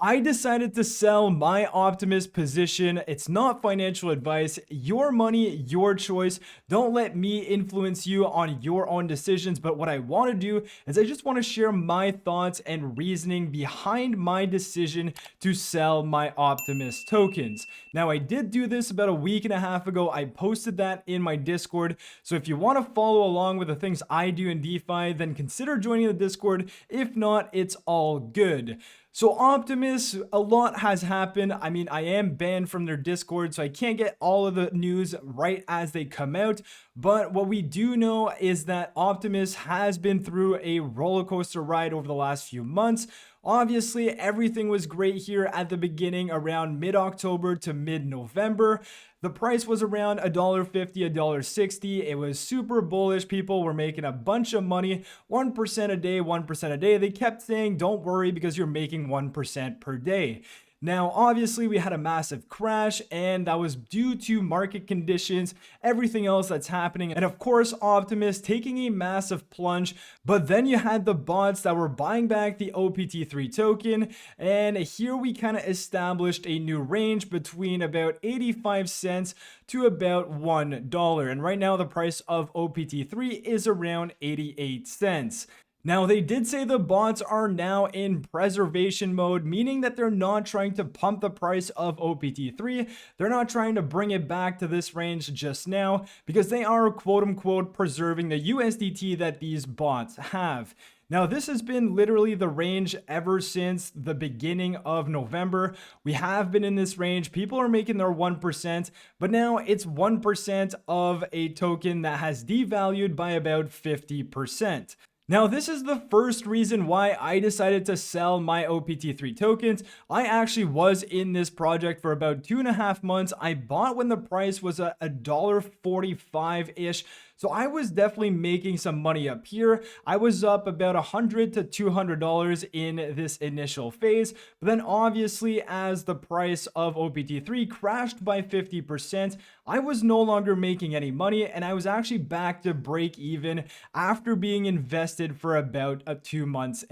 I decided to sell my Optimus position. It's not financial advice. Your money, your choice. Don't let me influence you on your own decisions. But what I want to do is I just want to share my thoughts and reasoning behind my decision to sell my Optimus tokens. Now, I did do this about a week and a half ago. I posted that in my Discord. So if you want to follow along with the things I do in DeFi, then consider joining the Discord. If not, it's all good. So Optimus, a lot has happened. I mean, I am banned from their Discord, so I can't get all of the news right as they come out. But what we do know is that Optimus has been through a roller coaster ride over the last few months. Obviously, everything was great here at the beginning around mid-October to mid-November. The price was around $1.50, $1.60. It was super bullish. People were making a bunch of money, 1% a day, 1% a day. They kept saying, don't worry because you're making 1% per day. Now, obviously, we had a massive crash, and that was due to market conditions, everything else that's happening, and of course, Optimus taking a massive plunge. But then you had the bots that were buying back the OPT3 token, and here we kind of established a new range between about 85 cents to about $1. And right now, the price of OPT3 is around 88 cents. Now, they did say the bots are now in preservation mode, meaning that they're not trying to pump the price of OPT3. They're not trying to bring it back to this range just now because they are quote unquote preserving the USDT that these bots have. Now, this has been literally the range ever since the beginning of November. We have been in this range. People are making their 1%, but now it's 1% of a token that has devalued by about 50%. Now, this is the first reason why I decided to sell my OPT3 tokens. I actually was in this project for about 2.5 months. I bought when the price was a $1.45-ish. So I was definitely making some money up here. I was up about $100 to $200 in this initial phase. But then obviously as the price of OPT3 crashed by 50%, I was no longer making any money and I was actually back to break even after being invested for about 2.5 months.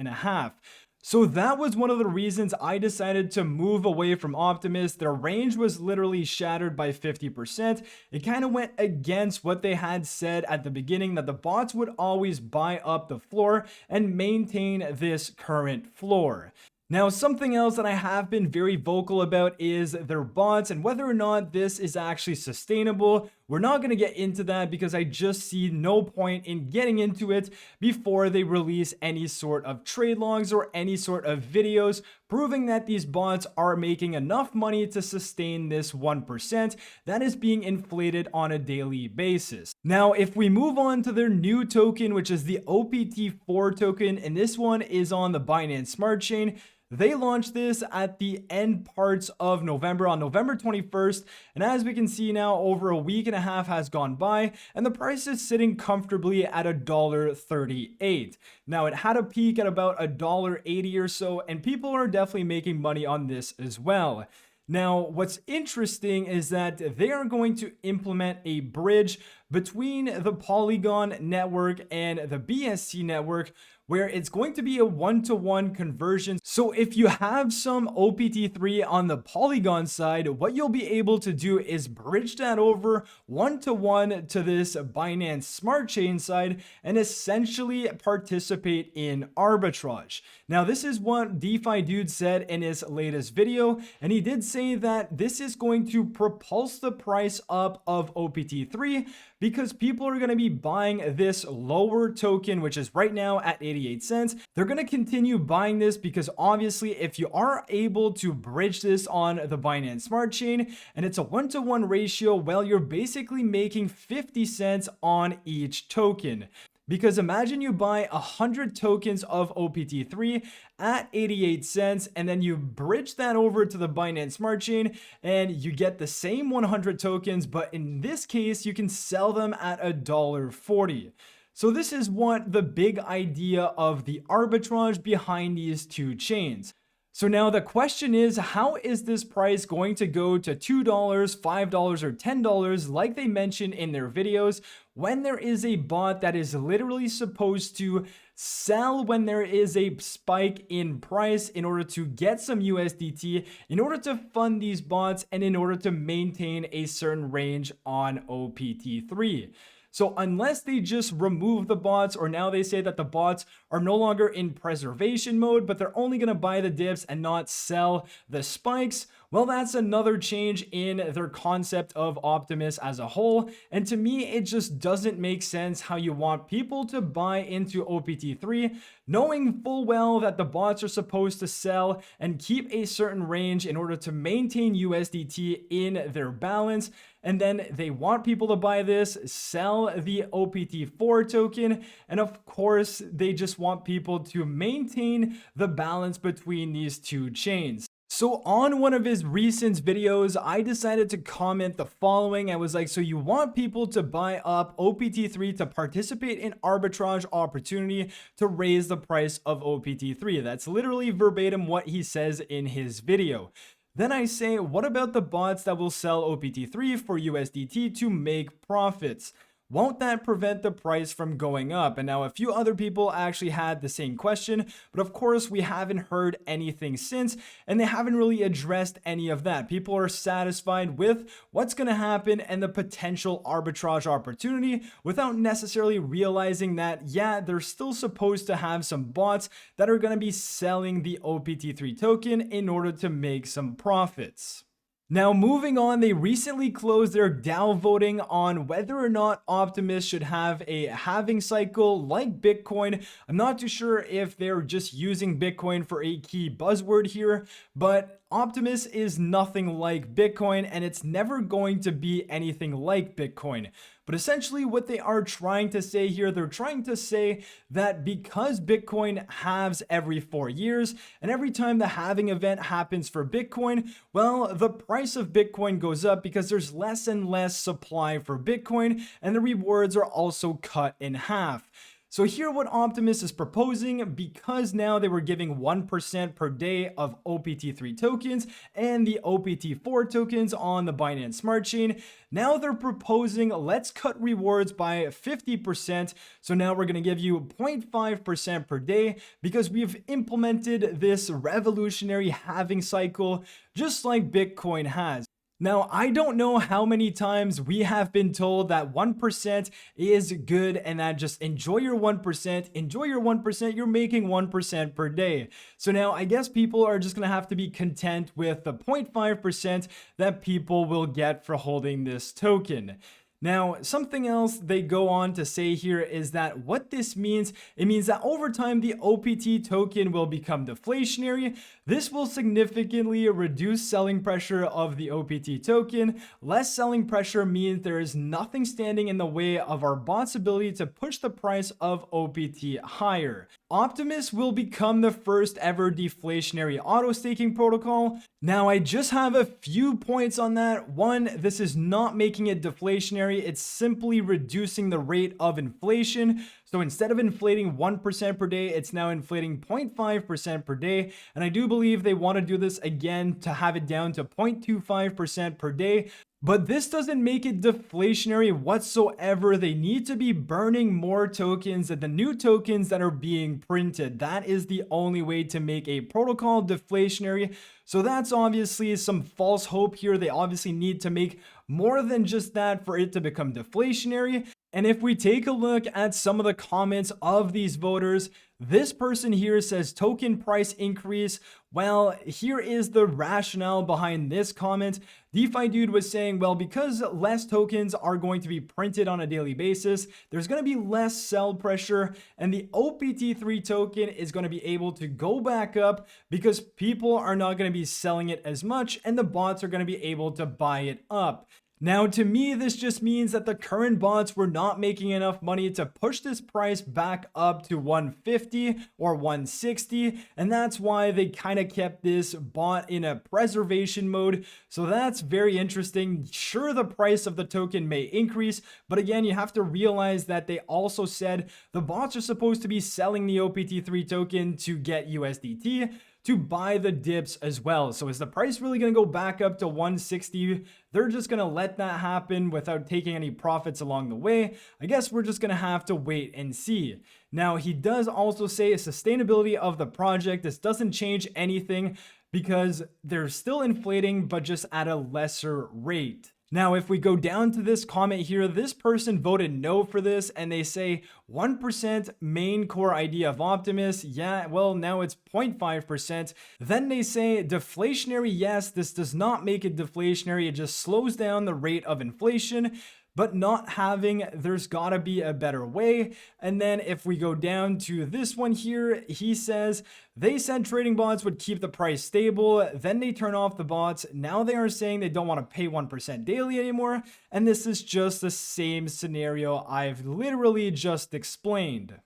So that was one of the reasons I decided to move away from Optimus. Their range was literally shattered by 50%. It kind of went against what they had said at the beginning, that the bots would always buy up the floor and maintain this current floor. Now, something else that I have been very vocal about is their bots and whether or not this is actually sustainable. We're not going to get into that because I just see no point in getting into it before they release any sort of trade logs or any sort of videos proving that these bots are making enough money to sustain this 1% that is being inflated on a daily basis. Now, if we move on to their new token, which is the OPT4 token, and this one is on the Binance Smart Chain. They launched this at the end parts of November, on November 21st. And as we can see now, over a week and a half has gone by and the price is sitting comfortably at $1.38. Now, it had a peak at about $1.80 or so, and people are definitely making money on this as well. Now, what's interesting is that they are going to implement a bridge between the Polygon network and the BSC network, where it's going to be a one-to-one conversion. So if you have some OPT3 on the Polygon side, what you'll be able to do is bridge that over one-to-one to this Binance Smart Chain side and essentially participate in arbitrage. Now, this is what DeFi Dude said in his latest video, and he did say that this is going to propulse the price up of OPT3 because people are going to be buying this lower token, which is right now at 88 cents. They're going to continue buying this because obviously if you are able to bridge this on the Binance Smart Chain and it's a one-to-one ratio, well, you're basically making 50 cents on each token. Because imagine you buy 100 tokens of OPT3 at 88 cents and then you bridge that over to the Binance Smart Chain and you get the same 100 tokens, but in this case, you can sell them at $1.40. So this is what the big idea of the arbitrage behind these two chains. So now the question is, how is this price going to go to $2, $5, or $10 like they mentioned in their videos when there is a bot that is literally supposed to sell when there is a spike in price in order to get some USDT, in order to fund these bots, and in order to maintain a certain range on OPT3. So unless they just remove the bots, or now they say that the bots are no longer in preservation mode, but they're only going to buy the dips and not sell the spikes, well, that's another change in their concept of Optimus as a whole. And to me, it just doesn't make sense how you want people to buy into OPT3, knowing full well that the bots are supposed to sell and keep a certain range in order to maintain USDT in their balance. And then they want people to buy this, sell the OPT4 token, and of course, they just want people to maintain the balance between these two chains. So on one of his recent videos, I decided to comment the following. I was like, so you want people to buy up OPT3 to participate in arbitrage opportunity to raise the price of OPT3. That's literally verbatim what he says in his video. Then I say, what about the bots that will sell OPT3 for USDT to make profits? Won't that prevent the price from going up? And now a few other people actually had the same question, but of course we haven't heard anything since, and they haven't really addressed any of that. People are satisfied with what's going to happen and the potential arbitrage opportunity without necessarily realizing that, yeah, they're still supposed to have some bots that are going to be selling the OPT3 token in order to make some profits. Now, moving on, they recently closed their DAO voting on whether or not Optimus should have a halving cycle like Bitcoin. I'm not too sure if they're just using Bitcoin for a key buzzword here, but Optimus is nothing like Bitcoin, and it's never going to be anything like Bitcoin. But essentially what they are trying to say here, they're trying to say that because Bitcoin halves every 4 years, and every time the halving event happens for Bitcoin, well, the price of Bitcoin goes up because there's less and less supply for Bitcoin, and the rewards are also cut in half. So here what Optimus is proposing, because now they were giving 1% per day of OPT3 tokens and the OPT4 tokens on the Binance Smart Chain, now they're proposing let's cut rewards by 50%. So now we're going to give you 0.5% per day because we've implemented this revolutionary halving cycle just like Bitcoin has. Now, I don't know how many times we have been told that 1% is good and that just enjoy your 1%, you're making 1% per day. So now I guess people are just going to have to be content with the 0.5% that people will get for holding this token. Now, something else they go on to say here is that what this means, it means that over time, the OPT token will become deflationary. This will significantly reduce selling pressure of the OPT token. Less selling pressure means there is nothing standing in the way of our bot's ability to push the price of OPT higher. Optimus will become the first ever deflationary auto staking protocol. Now, I just have a few points on that. One, this is not making it deflationary. It's simply reducing the rate of inflation. So instead of inflating 1% per day, it's now inflating 0.5% per day. And I do believe they want to do this again to have it down to 0.25% per day. But this doesn't make it deflationary whatsoever. They need to be burning more tokens than the new tokens that are being printed. That is the only way to make a protocol deflationary. So that's obviously some false hope here. They obviously need to make more than just that for it to become deflationary. And if we take a look at some of the comments of these voters, this person here says token price increase. Well, here is the rationale behind this comment. DeFi Dude was saying, well, because less tokens are going to be printed on a daily basis, there's going to be less sell pressure, and the OPT3 token is going to be able to go back up because people are not going to be selling it as much, and the bots are going to be able to buy it up. Now, to me, this just means that the current bots were not making enough money to push this price back up to 150 or 160, and that's why they kind of kept this bot in a preservation mode. So that's very interesting. Sure, the price of the token may increase, but again, you have to realize that they also said the bots are supposed to be selling the OPT3 token to get USDT. to buy the dips as well. So is the price really going to go back up to 160? They're just going to let that happen without taking any profits along the way. I guess we're just going to have to wait and see. Now, he does also say sustainability of the project. This doesn't change anything because they're still inflating, but just at a lesser rate. Now, if we go down to this comment here, this person voted no for this, and they say 1% main core idea of Optimus. Yeah, well, now it's 0.5%. Then they say deflationary. Yes, this does not make it deflationary. It just slows down the rate of inflation. But not having, there's gotta be a better way. And then if we go down to this one here, he says, they said trading bots would keep the price stable, then they turn off the bots. Now they are saying they don't want to pay 1% daily anymore. And this is just the same scenario I've literally just explained.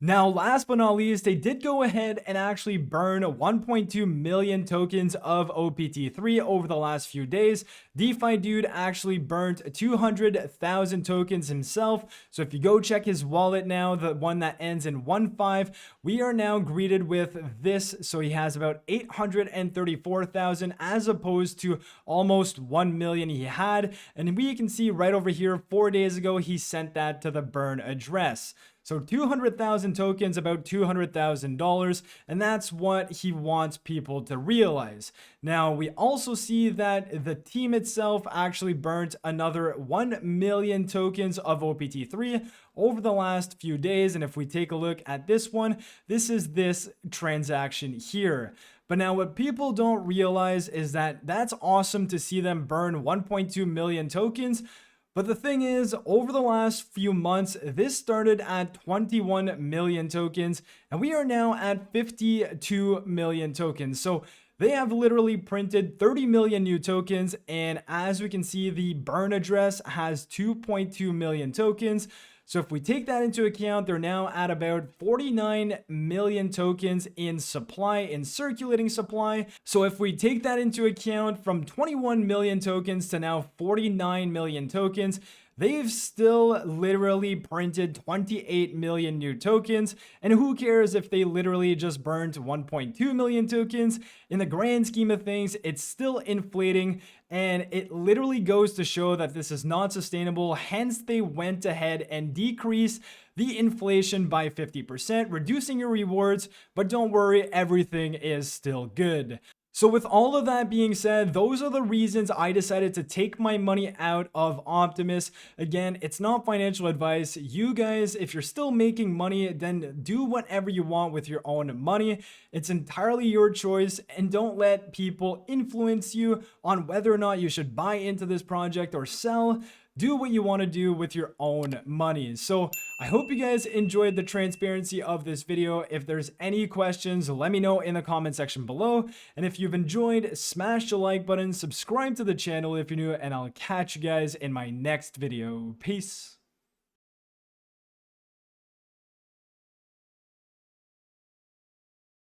Now, last but not least, they did go ahead and actually burn 1.2 million tokens of OPT3 over the last few days. DeFi Dude actually burnt 200,000 tokens himself. So if you go check his wallet now, the one that ends in 15, we are now greeted with this. So he has about 834,000 as opposed to almost 1 million he had. And we can see right over here, 4 days ago, he sent that to the burn address. So 200,000 tokens, about $200,000, and that's what he wants people to realize. Now, we also see that the team itself actually burnt another 1 million tokens of OPT3 over the last few days, and if we take a look at this one, this is this transaction here. But now what people don't realize is that that's awesome to see them burn 1.2 million tokens. But the thing is, over the last few months, this started at 21 million tokens, and we are now at 52 million tokens. So they have literally printed 30 million new tokens, and as we can see, the burn address has 2.2 million tokens. So if we take that into account, they're now at about 49 million tokens in supply, in circulating supply. So if we take that into account, from 21 million tokens to now 49 million tokens, they've still literally printed 28 million new tokens. And who cares if they literally just burned 1.2 million tokens? In the grand scheme of things, it's still inflating. And it literally goes to show that this is not sustainable. Hence, they went ahead and decreased the inflation by 50%, reducing your rewards. But don't worry, everything is still good. So with all of that being said, those are the reasons I decided to take my money out of Optimus. Again, it's not financial advice. You guys, if you're still making money, then do whatever you want with your own money. It's entirely your choice, and don't let people influence you on whether or not you should buy into this project or sell. Do what you want to do with your own money. So I hope you guys enjoyed the transparency of this video. If there's any questions, let me know in the comment section below. And if you've enjoyed, smash the like button, subscribe to the channel if you're new, and I'll catch you guys in my next video. Peace.